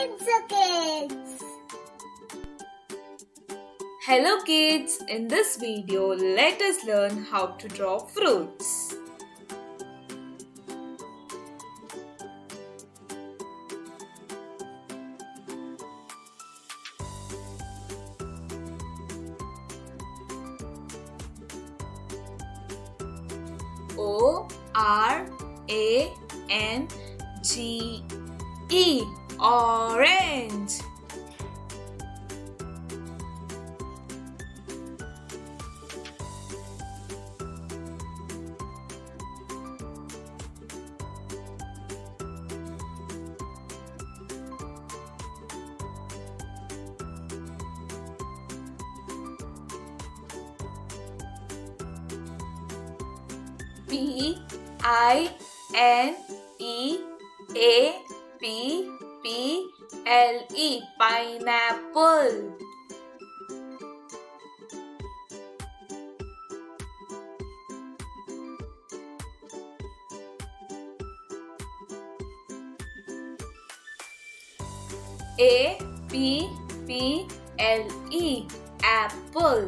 kids. Hello kids, in this video let us learn how to draw fruits. O-R-A-N-G-E, orange. P-I-N-E-A-P-P-L-E, pineapple. A-P-P-L-E, apple.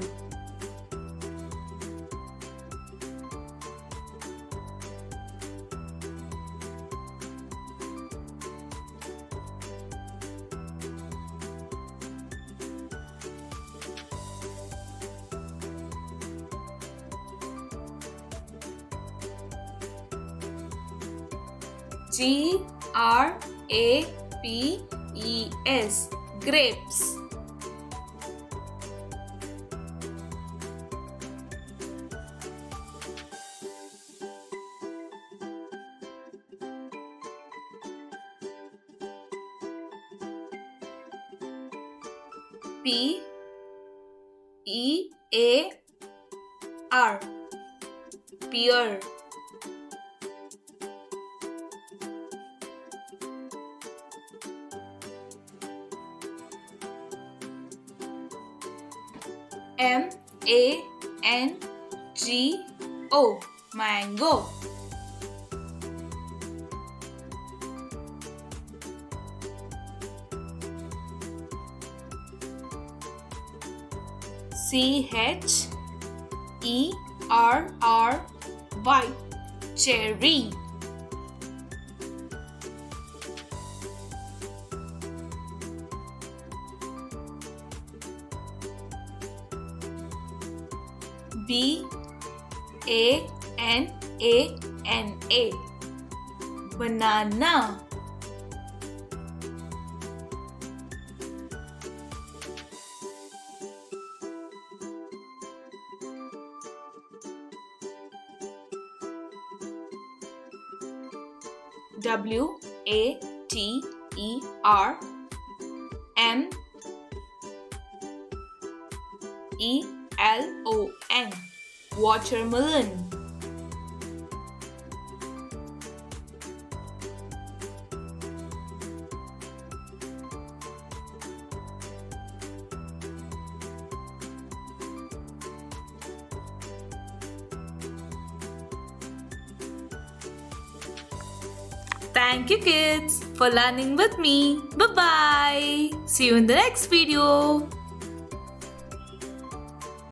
G-R-A-P-E-S, grapes. P-E-A-R, pear. M-A-N-G-O, mango. C-H-E-R-R-Y, cherry. B-A-N-A-N-A, banana. W-A-T-E-R-M-E-L-O-N, watermelon. Thank you kids for learning with me. Bye bye. See you in the next video.